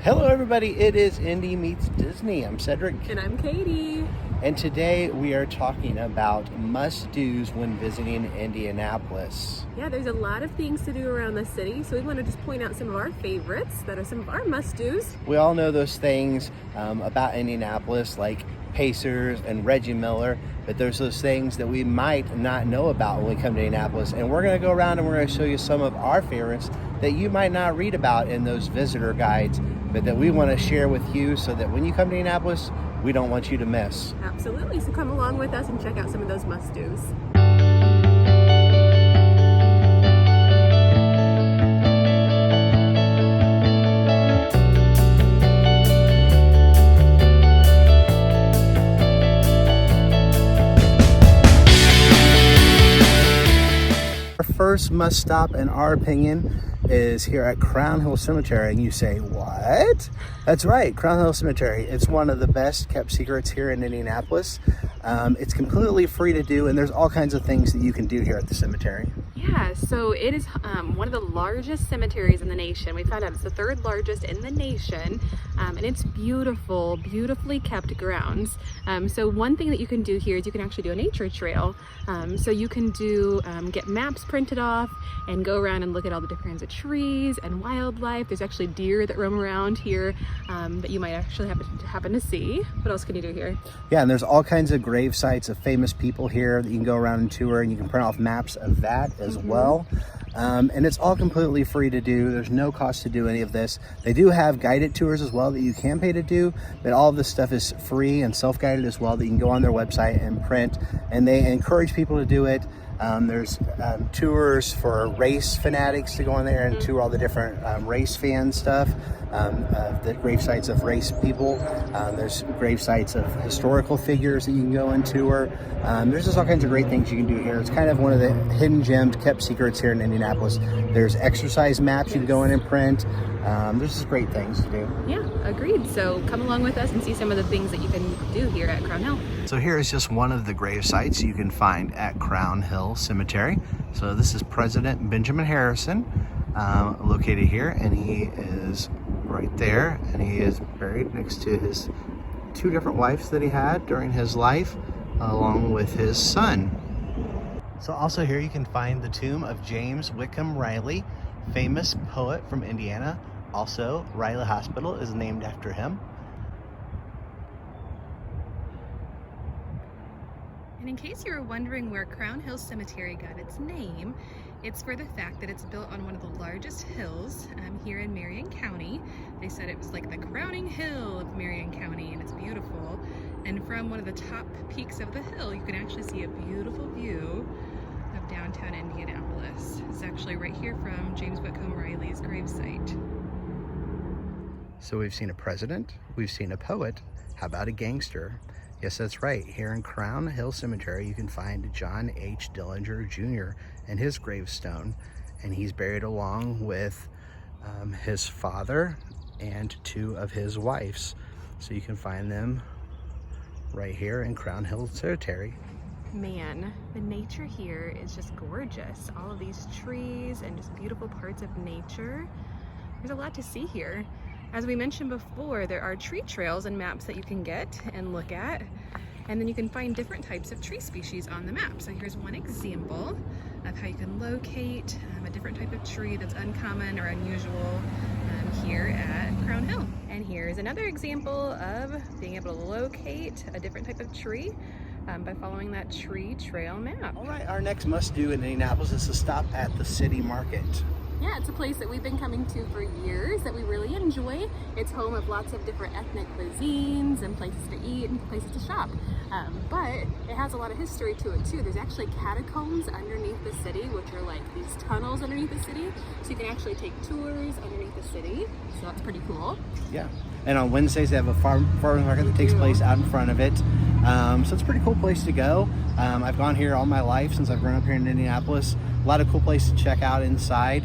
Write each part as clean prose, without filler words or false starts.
Hello everybody, it is Indy Meets Disney. I'm Cedric. And I'm Katie. And today we are talking about must-dos when visiting Indianapolis. Yeah, there's a lot of things to do around the city, so we want to just point out some of our favorites that are some of our must-dos. We all know those things about Indianapolis, like Pacers and Reggie Miller, but there's those things that we might not know about when we come to Indianapolis. And we're going to go around and we're going to show you some of our favorites that you might not read about in those visitor guides, but that we want to share with you so that when you come to Indianapolis, we don't want you to miss. Absolutely, so come along with us and check out some of those must-dos. Our first must stop, in our opinion, is here at Crown Hill Cemetery. And you say, what? That's right, Crown Hill Cemetery. It's one of the best kept secrets here in Indianapolis. It's completely free to do, and there's all kinds of things that you can do here at the cemetery. Yeah, so it is one of the largest cemeteries in the nation. We found out it's the third largest in the nation, and it's beautiful, beautifully kept grounds. So one thing that you can do here is you can actually do a nature trail. So you can do get maps printed off and go around and look at all the different kinds of trees and wildlife. There's actually deer that roam around here that you might actually happen to see. What else can you do here? Yeah, and there's all kinds of grave sites of famous people here that you can go around and tour, and you can print off maps of that as well. And it's all completely free to do. There's no cost to do any of this. They do have guided tours as well that you can pay to do, but all of this stuff is free and self-guided as well that you can go on their website and print, and they encourage people to do it. There's tours for race fanatics to go in there and tour all the different race fan stuff, the grave sites of race people. There's grave sites of historical figures that you can go and tour. There's just all kinds of great things you can do here. It's kind of one of the hidden gems, kept secrets here in Indianapolis. There's exercise maps you can go in and print. There's just great things to do. Yeah, agreed. So come along with us and see some of the things that you can do here at Crown Hill. So here is just one of the grave sites you can find at Crown Hill Cemetery. So this is President Benjamin Harrison, located here, and he is right there, and he is buried next to his two different wives that he had during his life, along with his son. So also here you can find the tomb of James Whitcomb Riley, famous poet from Indiana. Also, Riley Hospital is named after him. And in case you were wondering where Crown Hill Cemetery got its name, it's for the fact that it's built on one of the largest hills here in Marion County. They said it was like the crowning hill of Marion County, and it's beautiful. And from one of the top peaks of the hill, you can actually see a beautiful view of downtown Indianapolis. It's actually right here from James Whitcomb Riley's gravesite. So we've seen a president, we've seen a poet. How about a gangster? Yes, that's right. Here in Crown Hill Cemetery, you can find John H. Dillinger Jr. and his gravestone, and he's buried along with his father and two of his wives. So you can find them right here in Crown Hill Cemetery. Man, the nature here is just gorgeous. All of these trees and just beautiful parts of nature. There's a lot to see here. As we mentioned before, there are tree trails and maps that you can get and look at, and then you can find different types of tree species on the map. So here's one example of how you can locate a different type of tree that's uncommon or unusual here at Crown Hill. And here's another example of being able to locate a different type of tree by following that tree trail map. All right, our next must-do in Indianapolis is to stop at the city market. Yeah, it's a place that we've been coming to for years that we really enjoy. It's home of lots of different ethnic cuisines and places to eat and places to shop. But it has a lot of history to it too. There's actually catacombs underneath the city, which are like these tunnels underneath the city. So you can actually take tours underneath the city. So that's pretty cool. Yeah, and on Wednesdays they have a farmer's market that takes place out in front of it. So it's a pretty cool place to go. I've gone here all my life since I've grown up here in Indianapolis. A lot of cool places to check out inside.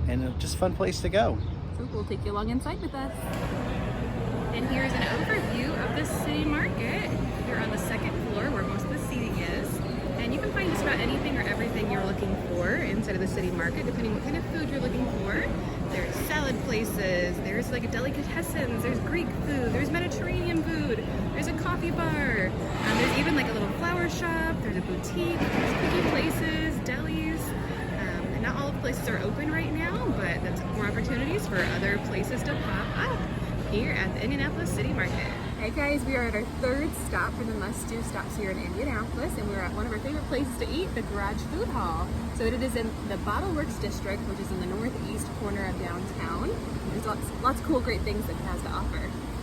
And just a fun place to go. So we'll take you along inside with us. And here's an overview of the city market. You're on the second floor where most of the seating is. And you can find just about anything or everything you're looking for inside of the city market, depending what kind of food you're looking for. There's salad places, there's like delicatessens, there's Greek food, there's Mediterranean food, there's a coffee bar, there's even like a little flower shop, there's a boutique, there's cookie places, delis, and not all the places are open right now, but that's more opportunities for other places to pop up here at the Indianapolis City Market. Hey guys, we are at our third stop for the must-do stops here in Indianapolis, and we're at one of our favorite places to eat, the Garage Food Hall. So it is in the Bottle Works district, which is in the northeast corner of downtown. There's lots of cool, great things that it has to offer.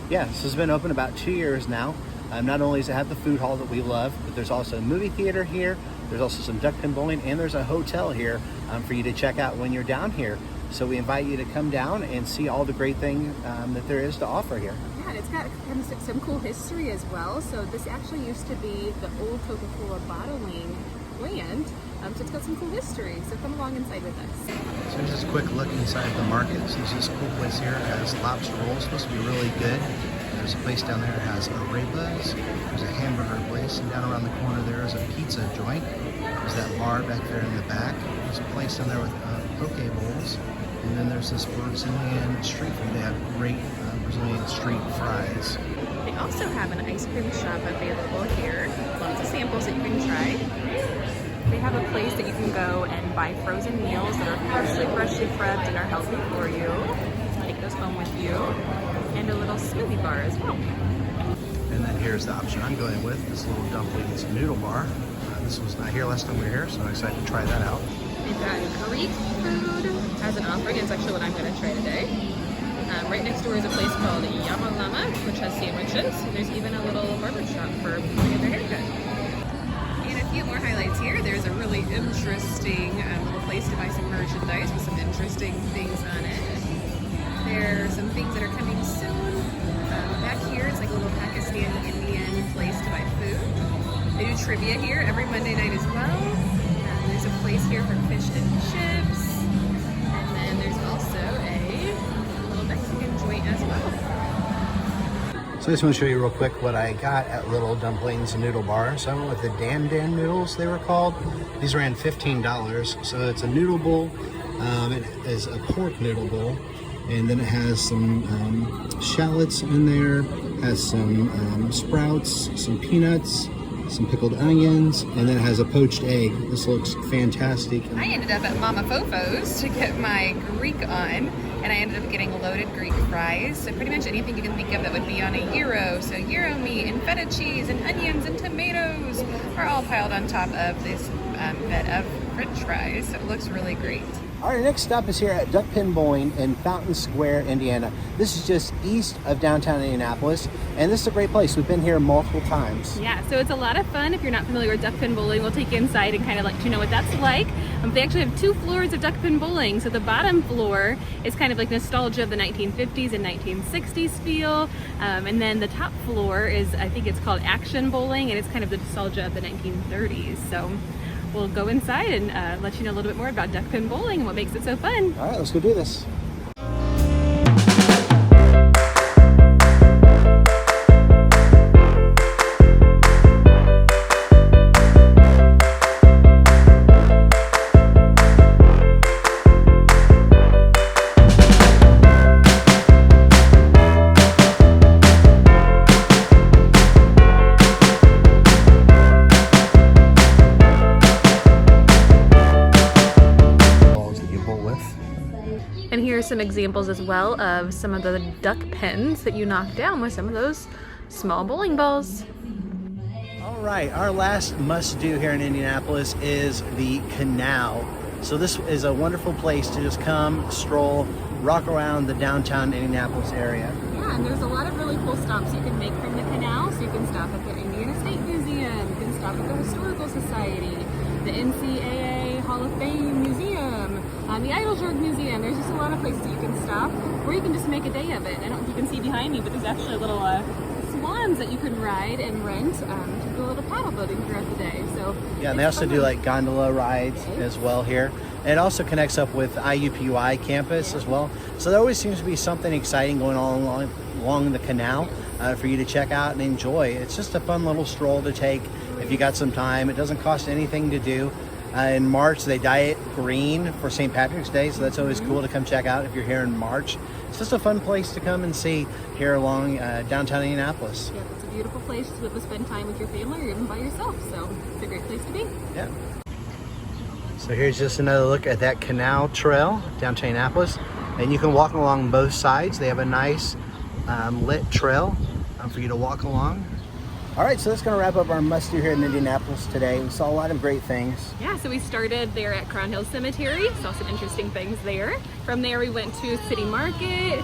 Yeah, this has been open about 2 years now. Not only does it have the food hall that we love, but there's also a movie theater here. There's also some Duckpin Boing, and there's a hotel here for you to check out when you're down here. So we invite you to come down and see all the great things that there is to offer here. Yeah, and it's got some cool history as well. So this actually used to be the old Coca-Cola bottling plant. So it's got some cool history. So come along inside with us. So here's this quick look inside the market. So there's this cool place here. It has lobster rolls, supposed to be really good. There's a place down there that has arepas. There's a hamburger place, and down around the corner there is a pizza joint. There's that bar back there in the back. There's a place down there with poke bowls. And then there's this Brazilian street food. They have great Brazilian street fries. They also have an ice cream shop available here. Lots of samples that you can try. They have a place that you can go and buy frozen meals that are freshly prepped and are healthy for you. Take those home with you. And a little smoothie bar as well. And then here's the option I'm going with, this little dumplings noodle bar. This was not here last time we were here, so I'm excited to try that out. They've got Greek food as an offering. It's actually what I'm going to try today. Right next door is a place called Yummiest, which has sandwiches. There's even a little barber shop for people to get their haircut. And a few more highlights here. There's a really interesting little place to buy some merchandise with some interesting things on it. There are some things that are coming soon. Back here, it's like a little Pakistani Indian place to buy food. They do trivia here every Monday night as well. There's a place here for fish and chips. And then there's also a little Mexican joint as well. So I just want to show you real quick what I got at Little Dumplings Noodle Bar. So I went with the Dan Dan noodles, they were called. These ran $15. So it's a noodle bowl. It is a pork noodle bowl. And then it has some shallots in there, has some sprouts, some peanuts, some pickled onions, and then it has a poached egg. This looks fantastic. I ended up at Mama Fofo's to get my Greek on, and I ended up getting loaded Greek fries. So pretty much anything you can think of that would be on a gyro. So gyro meat and feta cheese and onions and tomatoes are all piled on top of this bed of French fries. So it looks really great. All right, next stop is here at Duckpin Boing in Fountain Square, Indiana. This is just east of downtown Indianapolis, and this is a great place. We've been here multiple times. Yeah, so it's a lot of fun. If you're not familiar with Duckpin Bowling, we'll take you inside and kind of let you know what that's like. They actually have 2 floors of Duckpin Bowling. So the bottom floor is kind of like nostalgia of the 1950s and 1960s feel. And then the top floor is, I think it's called Action Bowling, and it's kind of the nostalgia of the 1930s. So we'll go inside and let you know a little bit more about Duckpin Bowling and what makes it so fun. All right, let's go do this. And here are some examples as well of some of the duck pins that you knock down with some of those small bowling balls. All right, our last must-do here in Indianapolis is the Canal. So this is a wonderful place to just come, stroll, rock around the downtown Indianapolis area. Yeah, and there's a lot of really cool stops you can make from the canal. So you can stop at the Indiana State Museum, you can stop at the Historical Society, the NCAA Hall of Fame Museum, the Idleburg Museum. There's just a lot of places you can stop, or you can just make a day of it. I don't know if you can see behind me, but there's actually little swans that you can ride and rent to do a little paddle boating throughout the day. So yeah, and they also do like gondola rides as well here. And it also connects up with IUPUI campus as well. So there always seems to be something exciting going on along the canal for you to check out and enjoy. It's just a fun little stroll to take if you got some time. It doesn't cost anything to do. In March, they dye it green for St. Patrick's Day, so that's always cool to come check out if you're here in March. It's just a fun place to come and see here along downtown Indianapolis. Yeah, it's a beautiful place to spend time with your family or even by yourself, so it's a great place to be. Yeah. So here's just another look at that Canal Trail, downtown Indianapolis. And you can walk along both sides. They have a nice lit trail for you to walk along. All right, so that's going to wrap up our must-do here in Indianapolis today. We saw a lot of great things. Yeah, so we started there at Crown Hill Cemetery, saw some interesting things there. From there we went to City Market.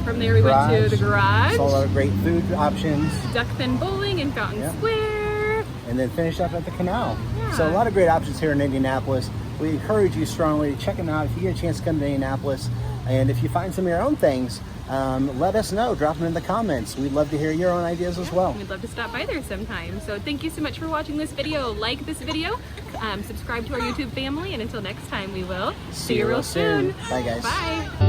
From there we went to the garage. Saw a lot of great food options. Duckpin Boing in Fountain Square. And then finished up at the Canal. Yeah. So a lot of great options here in Indianapolis. We encourage you strongly to check them out if you get a chance to come to Indianapolis. And if you find some of your own things, let us know. Drop them in the comments. We'd love to hear your own ideas as well. We'd love to stop by there sometime. So thank you so much for watching this video. Like this video, subscribe to our YouTube family, and until next time, we will See you real soon. Bye, guys. Bye.